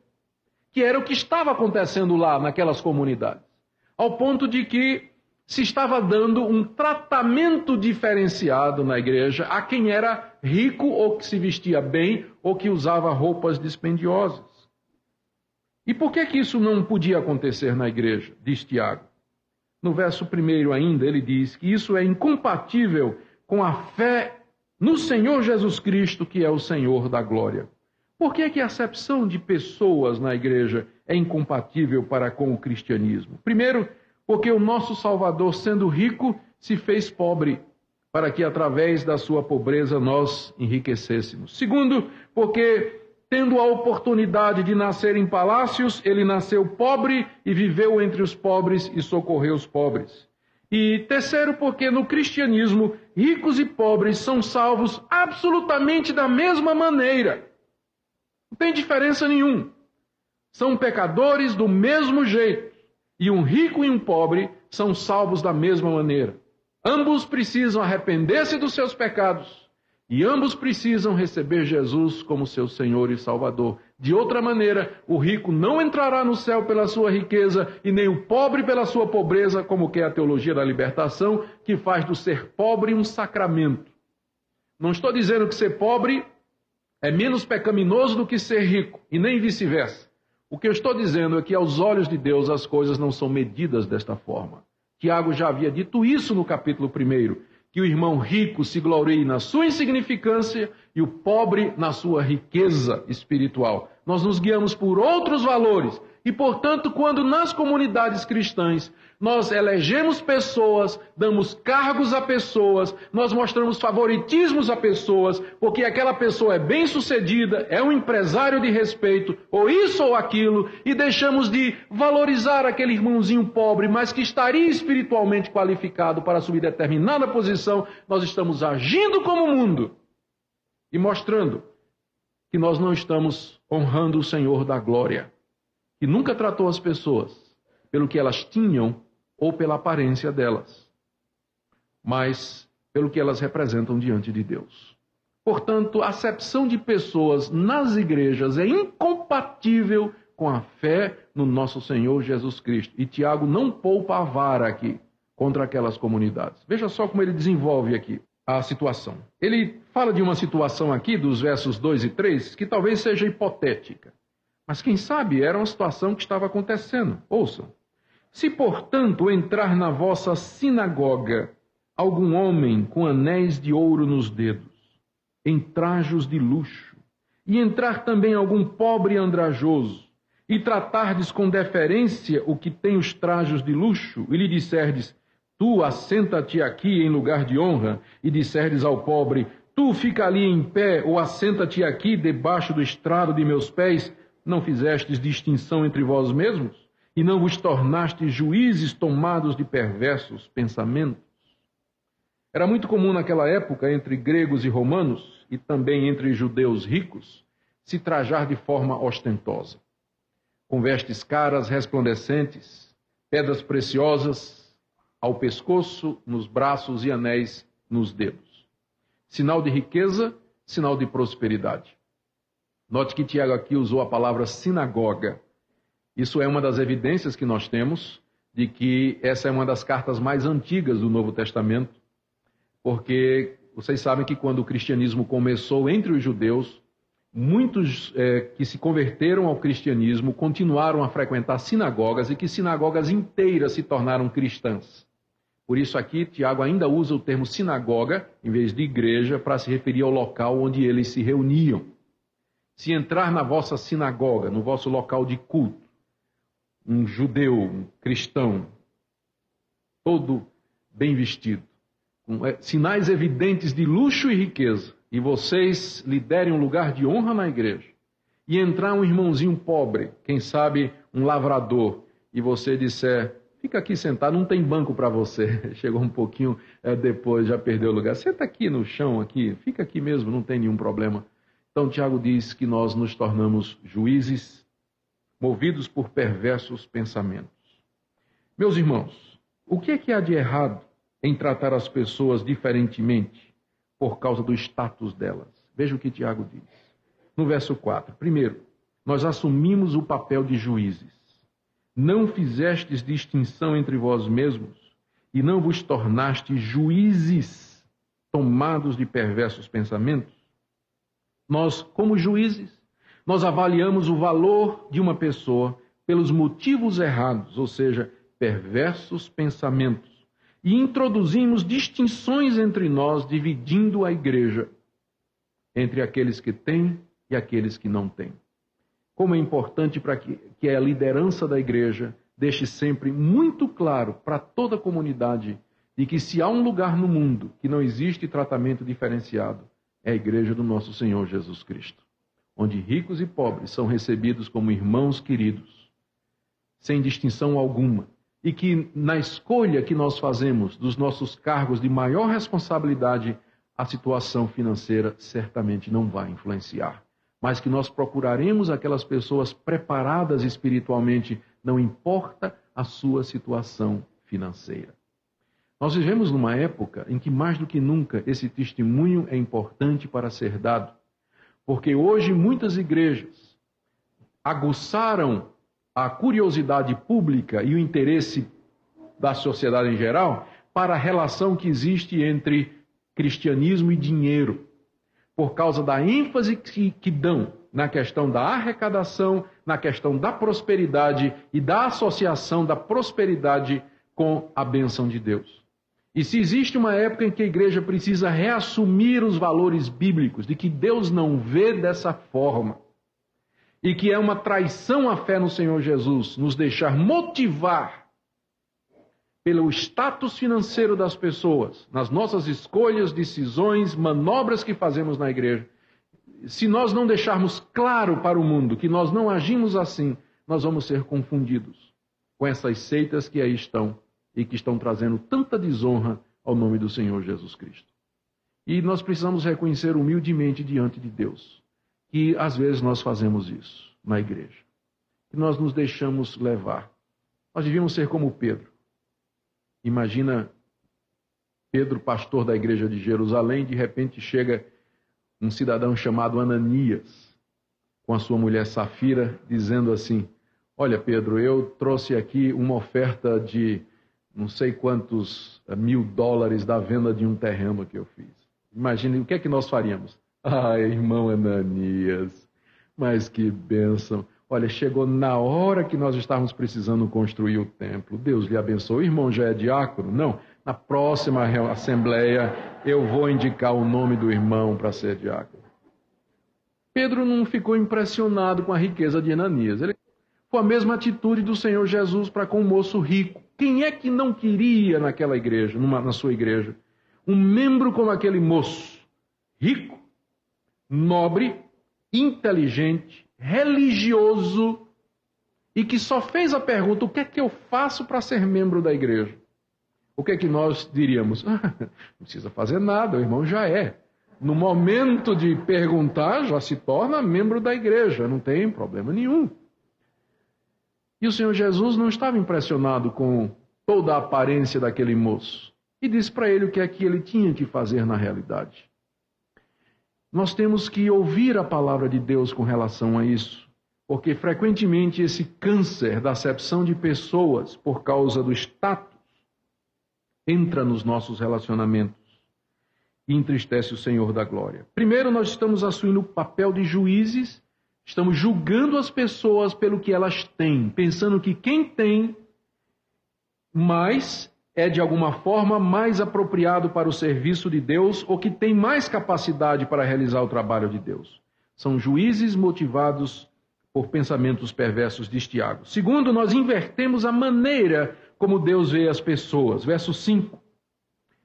que era o que estava acontecendo lá naquelas comunidades, ao ponto de que se estava dando um tratamento diferenciado na igreja a quem era rico ou que se vestia bem ou que usava roupas dispendiosas. E por que isso não podia acontecer na igreja? Diz Tiago. No verso 1 ainda, ele diz que isso é incompatível com a fé no Senhor Jesus Cristo, que é o Senhor da glória. Por que a acepção de pessoas na igreja é incompatível para com o cristianismo? Primeiro, porque o nosso Salvador, sendo rico, se fez pobre, para que através da sua pobreza nós enriquecêssemos. Segundo, porque tendo a oportunidade de nascer em palácios, ele nasceu pobre e viveu entre os pobres e socorreu os pobres. E terceiro, porque no cristianismo, ricos e pobres são salvos absolutamente da mesma maneira. Não tem diferença nenhuma. São pecadores do mesmo jeito. E um rico e um pobre são salvos da mesma maneira. Ambos precisam arrepender-se dos seus pecados e ambos precisam receber Jesus como seu Senhor e Salvador. De outra maneira, o rico não entrará no céu pela sua riqueza e nem o pobre pela sua pobreza, como que é a teologia da libertação, que faz do ser pobre um sacramento. Não estou dizendo que ser pobre é menos pecaminoso do que ser rico, e nem vice-versa. O que eu estou dizendo é que aos olhos de Deus as coisas não são medidas desta forma. Tiago já havia dito isso no capítulo 1, que o irmão rico se glorie na sua insignificância e o pobre na sua riqueza espiritual. Nós nos guiamos por outros valores e, portanto, quando nas comunidades cristãs nós elegemos pessoas, damos cargos a pessoas, nós mostramos favoritismos a pessoas, porque aquela pessoa é bem-sucedida, é um empresário de respeito, ou isso ou aquilo, e deixamos de valorizar aquele irmãozinho pobre, mas que estaria espiritualmente qualificado para assumir determinada posição, nós estamos agindo como o mundo e mostrando que nós não estamos honrando o Senhor da glória, que nunca tratou as pessoas pelo que elas tinham ou pela aparência delas, mas pelo que elas representam diante de Deus. Portanto, a acepção de pessoas nas igrejas é incompatível com a fé no nosso Senhor Jesus Cristo. E Tiago não poupa a vara aqui contra aquelas comunidades. Veja só como ele desenvolve aqui a situação. Ele fala de uma situação aqui, dos versos 2 e 3, que talvez seja hipotética. Mas quem sabe era uma situação que estava acontecendo. Ouçam. Se, portanto, entrar na vossa sinagoga algum homem com anéis de ouro nos dedos, em trajos de luxo, e entrar também algum pobre andrajoso, e tratardes com deferência o que tem os trajos de luxo, e lhe disserdes, tu assenta-te aqui em lugar de honra, e disserdes ao pobre, tu fica ali em pé, ou assenta-te aqui debaixo do estrado de meus pés, não fizestes distinção entre vós mesmos? E não vos tornastes juízes tomados de perversos pensamentos? Era muito comum naquela época, entre gregos e romanos, e também entre judeus ricos, se trajar de forma ostentosa, com vestes caras, resplandecentes, pedras preciosas ao pescoço, nos braços e anéis nos dedos. Sinal de riqueza, sinal de prosperidade. Note que Tiago aqui usou a palavra sinagoga. Isso é uma das evidências que nós temos de que essa é uma das cartas mais antigas do Novo Testamento, porque vocês sabem que quando o cristianismo começou entre os judeus, muitos que se converteram ao cristianismo continuaram a frequentar sinagogas e que sinagogas inteiras se tornaram cristãs. Por isso aqui Tiago ainda usa o termo sinagoga, em vez de igreja, para se referir ao local onde eles se reuniam. Se entrar na vossa sinagoga, no vosso local de culto, um judeu, um cristão, todo bem vestido, com sinais evidentes de luxo e riqueza, e vocês lhe derem um lugar de honra na igreja, e entrar um irmãozinho pobre, quem sabe um lavrador, e você disser, fica aqui sentado, não tem banco para você, chegou um pouquinho depois, já perdeu o lugar, senta aqui no chão, aqui, fica aqui mesmo, não tem nenhum problema. Então Tiago diz que nós nos tornamos juízes, movidos por perversos pensamentos. Meus irmãos, o que é que há de errado em tratar as pessoas diferentemente por causa do status delas? Veja o que Tiago diz. No verso 4. Primeiro, nós assumimos o papel de juízes. Não fizestes distinção entre vós mesmos e não vos tornastes juízes tomados de perversos pensamentos? Nós, como juízes, nós avaliamos o valor de uma pessoa pelos motivos errados, ou seja, perversos pensamentos, e introduzimos distinções entre nós, dividindo a igreja entre aqueles que têm e aqueles que não têm. Como é importante para que a liderança da igreja deixe sempre muito claro para toda a comunidade de que se há um lugar no mundo que não existe tratamento diferenciado, é a igreja do nosso Senhor Jesus Cristo, onde ricos e pobres são recebidos como irmãos queridos, sem distinção alguma, e que na escolha que nós fazemos dos nossos cargos de maior responsabilidade, a situação financeira certamente não vai influenciar, mas que nós procuraremos aquelas pessoas preparadas espiritualmente, não importa a sua situação financeira. Nós vivemos numa época em que, mais do que nunca, esse testemunho é importante para ser dado. Porque hoje muitas igrejas aguçaram a curiosidade pública e o interesse da sociedade em geral para a relação que existe entre cristianismo e dinheiro, por causa da ênfase que dão na questão da arrecadação, na questão da prosperidade e da associação da prosperidade com a bênção de Deus. E se existe uma época em que a igreja precisa reassumir os valores bíblicos, de que Deus não vê dessa forma, e que é uma traição à fé no Senhor Jesus, nos deixar motivar pelo status financeiro das pessoas, nas nossas escolhas, decisões, manobras que fazemos na igreja. Se nós não deixarmos claro para o mundo que nós não agimos assim, nós vamos ser confundidos com essas seitas que aí estão e que estão trazendo tanta desonra ao nome do Senhor Jesus Cristo. E nós precisamos reconhecer humildemente diante de Deus que às vezes nós fazemos isso na igreja, que nós nos deixamos levar. Nós devíamos ser como Pedro. Imagina Pedro, pastor da igreja de Jerusalém, de repente chega um cidadão chamado Ananias, com a sua mulher Safira, dizendo assim: olha, Pedro, eu trouxe aqui uma oferta de não sei quantos $1.000 da venda de um terreno que eu fiz. Imagine, o que é que nós faríamos? Ah, irmão Ananias, mas que bênção. Olha, chegou na hora que nós estávamos precisando construir o templo. Deus lhe abençoe. O irmão já é diácono? Não. Na próxima assembleia eu vou indicar o nome do irmão para ser diácono. Pedro não ficou impressionado com a riqueza de Ananias. Foi a mesma atitude do Senhor Jesus para com o moço rico. Quem é que não queria naquela igreja, na sua igreja, um membro como aquele moço? Rico, nobre, inteligente, religioso, e que só fez a pergunta: o que é que eu faço para ser membro da igreja? O que é que nós diríamos? Não precisa fazer nada, o irmão já é. No momento de perguntar, já se torna membro da igreja, não tem problema nenhum. E o Senhor Jesus não estava impressionado com toda a aparência daquele moço e disse para ele o que é que ele tinha que fazer na realidade. Nós temos que ouvir a palavra de Deus com relação a isso, porque frequentemente esse câncer da acepção de pessoas por causa do status entra nos nossos relacionamentos e entristece o Senhor da glória. Primeiro, nós estamos assumindo o papel de juízes, estamos julgando as pessoas pelo que elas têm, pensando que quem tem mais é de alguma forma mais apropriado para o serviço de Deus ou que tem mais capacidade para realizar o trabalho de Deus. São juízes motivados por pensamentos perversos, diz Tiago. Segundo, nós invertemos a maneira como Deus vê as pessoas. Verso 5.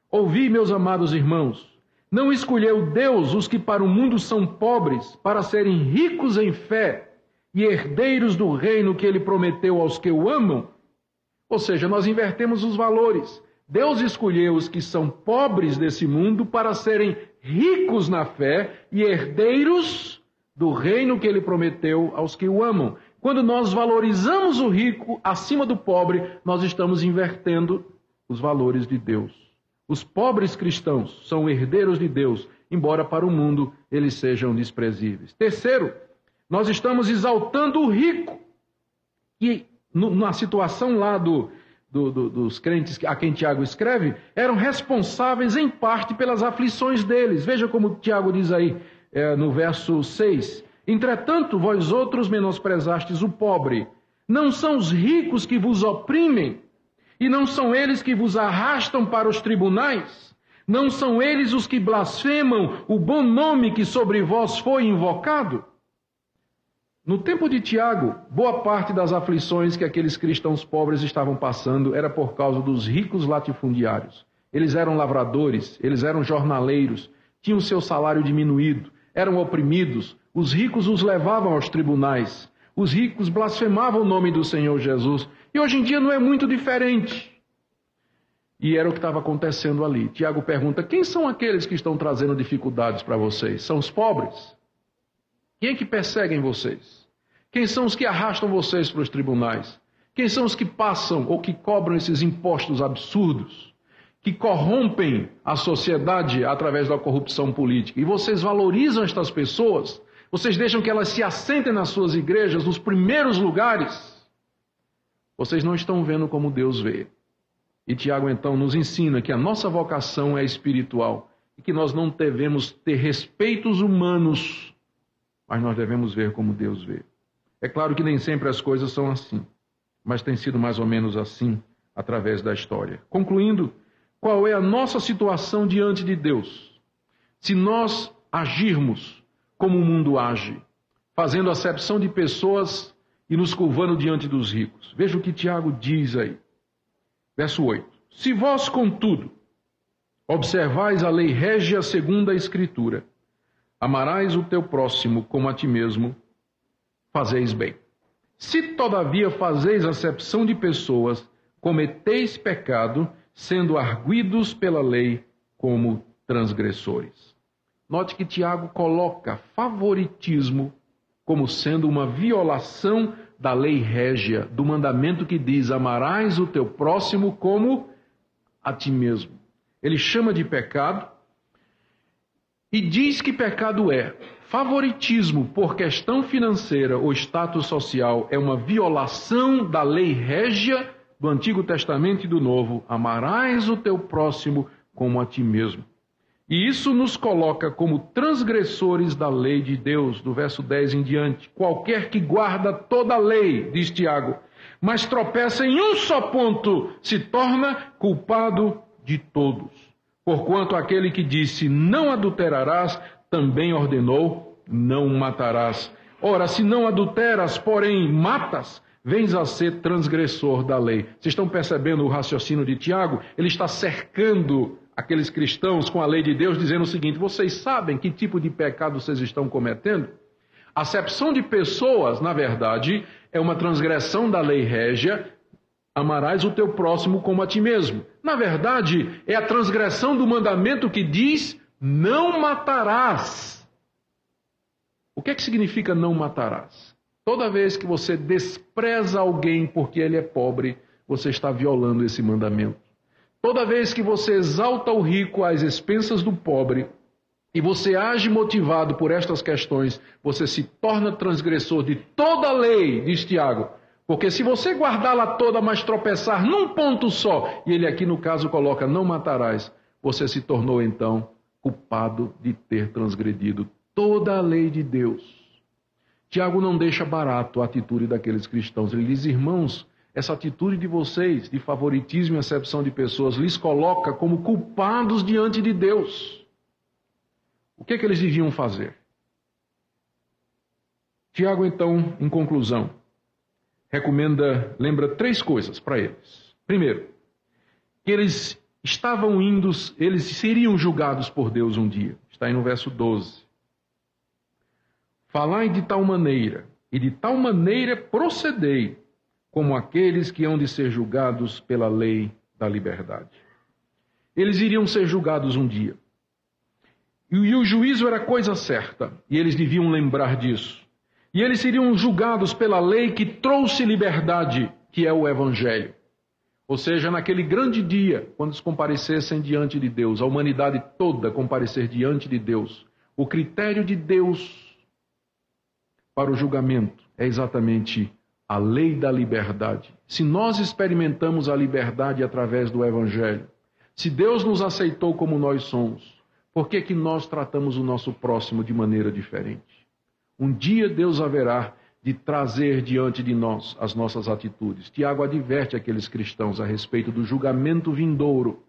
Ouvi, meus amados irmãos, não escolheu Deus os que para o mundo são pobres, para serem ricos em fé e herdeiros do reino que ele prometeu aos que o amam? Ou seja, nós invertemos os valores. Deus escolheu os que são pobres desse mundo para serem ricos na fé e herdeiros do reino que ele prometeu aos que o amam. Quando nós valorizamos o rico acima do pobre, nós estamos invertendo os valores de Deus. Os pobres cristãos são herdeiros de Deus, embora para o mundo eles sejam desprezíveis. Terceiro, nós estamos exaltando o rico, que na situação lá dos crentes a quem Tiago escreve, eram responsáveis em parte pelas aflições deles. Veja como Tiago diz aí no verso 6. Entretanto, vós outros menosprezastes o pobre. Não são os ricos que vos oprimem, e não são eles que vos arrastam para os tribunais? Não são eles os que blasfemam o bom nome que sobre vós foi invocado? No tempo de Tiago, boa parte das aflições que aqueles cristãos pobres estavam passando era por causa dos ricos latifundiários. Eles eram lavradores, eles eram jornaleiros, tinham seu salário diminuído, eram oprimidos, os ricos os levavam aos tribunais, os ricos blasfemavam o nome do Senhor Jesus. E hoje em dia não é muito diferente. E era o que estava acontecendo ali. Tiago pergunta: quem são aqueles que estão trazendo dificuldades para vocês? São os pobres? Quem é que perseguem vocês? Quem são os que arrastam vocês para os tribunais? Quem são os que passam ou que cobram esses impostos absurdos, que corrompem a sociedade através da corrupção política? E vocês valorizam estas pessoas? Vocês deixam que elas se assentem nas suas igrejas, nos primeiros lugares? Vocês não estão vendo como Deus vê. E Tiago, então, nos ensina que a nossa vocação é espiritual e que nós não devemos ter respeitos humanos, mas nós devemos ver como Deus vê. É claro que nem sempre as coisas são assim, mas tem sido mais ou menos assim através da história. Concluindo, qual é a nossa situação diante de Deus? Se nós agirmos como o mundo age, fazendo acepção de pessoas e nos curvando diante dos ricos. Veja o que Tiago diz aí. Verso 8. Se vós, contudo, observais a lei régia segundo a Escritura, amarás o teu próximo como a ti mesmo, fazeis bem. Se todavia fazeis acepção de pessoas, cometeis pecado, sendo arguidos pela lei como transgressores. Note que Tiago coloca favoritismo como sendo uma violação da lei régia, do mandamento que diz: amarás o teu próximo como a ti mesmo. Ele chama de pecado e diz que pecado é favoritismo por questão financeira ou status social, é uma violação da lei régia do Antigo Testamento e do Novo. Amarás o teu próximo como a ti mesmo. E isso nos coloca como transgressores da lei de Deus, do verso 10 em diante. Qualquer que guarda toda a lei, diz Tiago, mas tropeça em um só ponto, se torna culpado de todos. Porquanto aquele que disse, não adulterarás, também ordenou, não matarás. Ora, se não adulteras, porém matas, vens a ser transgressor da lei. Vocês estão percebendo o raciocínio de Tiago? Ele está cercando aqueles cristãos com a lei de Deus, dizendo o seguinte: vocês sabem que tipo de pecado vocês estão cometendo? A acepção de pessoas, na verdade, é uma transgressão da lei régia. Amarás o teu próximo como a ti mesmo. Na verdade, é a transgressão do mandamento que diz: não matarás. O que é que significa não matarás? Toda vez que você despreza alguém porque ele é pobre, você está violando esse mandamento. Toda vez que você exalta o rico às expensas do pobre, e você age motivado por estas questões, você se torna transgressor de toda a lei, diz Tiago. Porque se você guardá-la toda, mas tropeçar num ponto só, e ele aqui no caso coloca, não matarás, você se tornou então culpado de ter transgredido toda a lei de Deus. Tiago não deixa barato a atitude daqueles cristãos. Ele diz: irmãos, essa atitude de vocês, de favoritismo e acepção de pessoas, lhes coloca como culpados diante de Deus. O que é que eles deviam fazer? Tiago, então, em conclusão, lembra 3 coisas para eles. Primeiro, que eles seriam julgados por Deus um dia. Está aí no verso 12. Falai de tal maneira, e de tal maneira procedei, como aqueles que hão de ser julgados pela lei da liberdade. Eles iriam ser julgados um dia. E o juízo era coisa certa, e eles deviam lembrar disso. E eles seriam julgados pela lei que trouxe liberdade, que é o Evangelho. Ou seja, naquele grande dia, quando eles comparecessem diante de Deus, a humanidade toda comparecer diante de Deus, o critério de Deus para o julgamento é exatamente a lei da liberdade. Se nós experimentamos a liberdade através do Evangelho, se Deus nos aceitou como nós somos, por que nós tratamos o nosso próximo de maneira diferente? Um dia Deus haverá de trazer diante de nós as nossas atitudes. Tiago adverte aqueles cristãos a respeito do julgamento vindouro,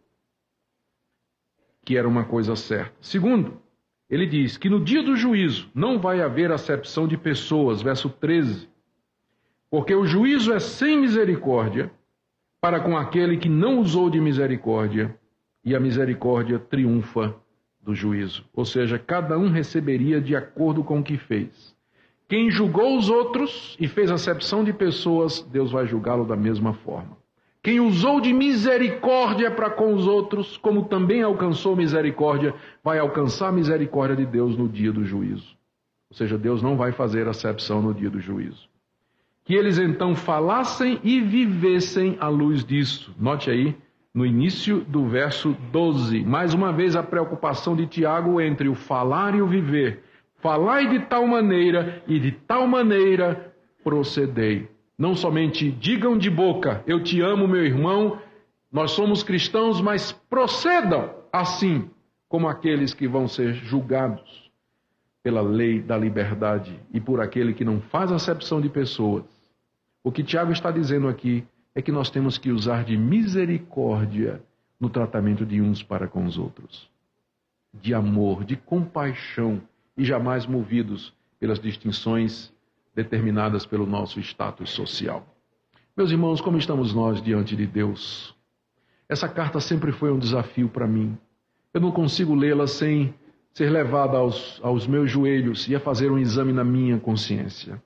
que era uma coisa certa. Segundo, ele diz que no dia do juízo não vai haver acepção de pessoas, verso 13. Porque o juízo é sem misericórdia para com aquele que não usou de misericórdia, e a misericórdia triunfa do juízo. Ou seja, cada um receberia de acordo com o que fez. Quem julgou os outros e fez acepção de pessoas, Deus vai julgá-lo da mesma forma. Quem usou de misericórdia para com os outros, como também alcançou misericórdia, vai alcançar a misericórdia de Deus no dia do juízo. Ou seja, Deus não vai fazer acepção no dia do juízo. que eles então falassem e vivessem à luz disso. Note aí, no início do verso 12, mais uma vez a preocupação de Tiago entre o falar e o viver. Falai de tal maneira e de tal maneira procedei. Não somente digam de boca, eu te amo, meu irmão, nós somos cristãos, mas procedam assim, como aqueles que vão ser julgados pela lei da liberdade e por aquele que não faz acepção de pessoas. O que Tiago está dizendo aqui é que nós temos que usar de misericórdia no tratamento de uns para com os outros, de amor, de compaixão, e jamais movidos pelas distinções determinadas pelo nosso status social. Meus irmãos, como estamos nós diante de Deus? Essa carta sempre foi um desafio para mim. Eu não consigo lê-la sem ser levado aos meus joelhos e a fazer um exame na minha consciência.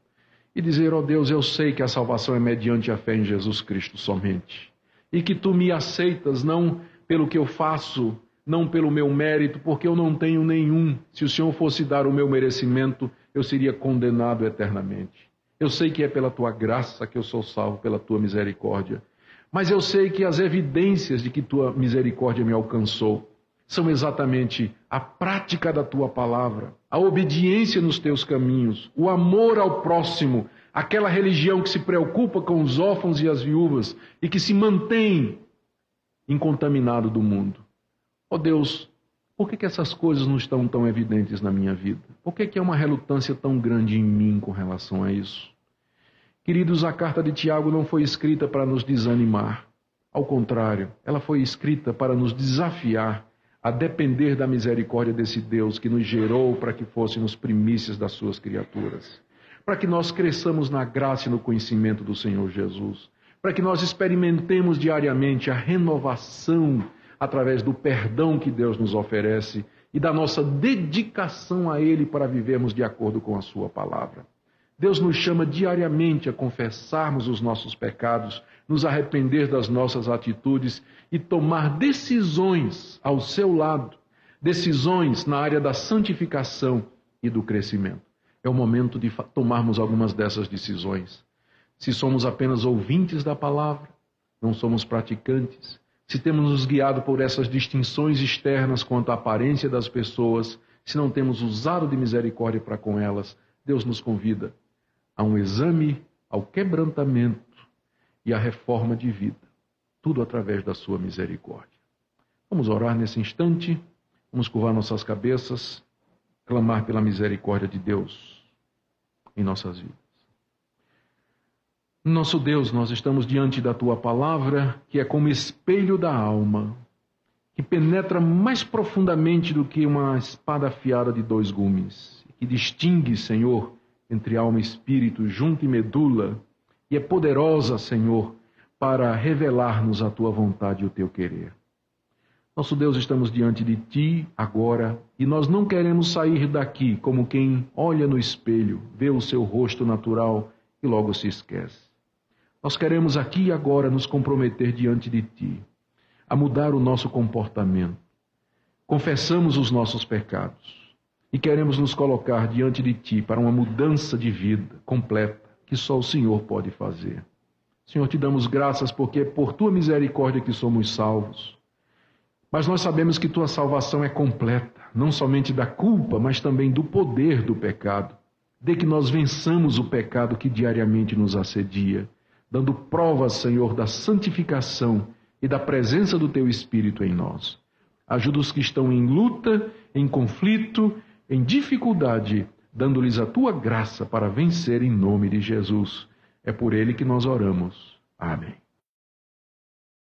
E dizer, ó Deus, eu sei que a salvação é mediante a fé em Jesus Cristo somente. E que tu me aceitas não pelo que eu faço, não pelo meu mérito, porque eu não tenho nenhum. Se o Senhor fosse dar o meu merecimento, eu seria condenado eternamente. Eu sei que é pela tua graça que eu sou salvo, pela tua misericórdia. Mas eu sei que as evidências de que tua misericórdia me alcançou são exatamente a prática da tua palavra, a obediência nos teus caminhos, o amor ao próximo, aquela religião que se preocupa com os órfãos e as viúvas e que se mantém incontaminado do mundo. Ó Deus, por que essas coisas não estão tão evidentes na minha vida? Por que há uma relutância tão grande em mim com relação a isso? Queridos, a carta de Tiago não foi escrita para nos desanimar. Ao contrário, ela foi escrita para nos desafiar a depender da misericórdia desse Deus que nos gerou para que fôssemos primícias das suas criaturas. Para que nós cresçamos na graça e no conhecimento do Senhor Jesus. Para que nós experimentemos diariamente a renovação através do perdão que Deus nos oferece e da nossa dedicação a Ele para vivermos de acordo com a sua palavra. Deus nos chama diariamente a confessarmos os nossos pecados, nos arrepender das nossas atitudes e tomar decisões ao seu lado, decisões na área da santificação e do crescimento. É o momento de tomarmos algumas dessas decisões. Se somos apenas ouvintes da palavra, não somos praticantes, se temos nos guiado por essas distinções externas quanto à aparência das pessoas, se não temos usado de misericórdia para com elas, Deus nos convida a um exame, ao quebrantamento e à reforma de vida. Tudo através da sua misericórdia. Vamos orar nesse instante, vamos curvar nossas cabeças, clamar pela misericórdia de Deus em nossas vidas. Nosso Deus, nós estamos diante da Tua palavra, que é como espelho da alma, que penetra mais profundamente do que uma espada afiada de 2 gumes, que distingue, Senhor, entre alma e espírito, junta e medula, e é poderosa, Senhor, para revelar-nos a Tua vontade e o Teu querer. Nosso Deus, estamos diante de Ti agora, e nós não queremos sair daqui como quem olha no espelho, vê o seu rosto natural e logo se esquece. Nós queremos aqui e agora nos comprometer diante de Ti, a mudar o nosso comportamento. Confessamos os nossos pecados e queremos nos colocar diante de Ti para uma mudança de vida completa que só o Senhor pode fazer. Senhor, Te damos graças porque é por Tua misericórdia que somos salvos. Mas nós sabemos que Tua salvação é completa, não somente da culpa, mas também do poder do pecado. De que nós vençamos o pecado que diariamente nos assedia, dando provas, Senhor, da santificação e da presença do Teu Espírito em nós. Ajuda os que estão em luta, em conflito, em dificuldade, dando-lhes a Tua graça para vencer em nome de Jesus. É por Ele que nós oramos. Amém.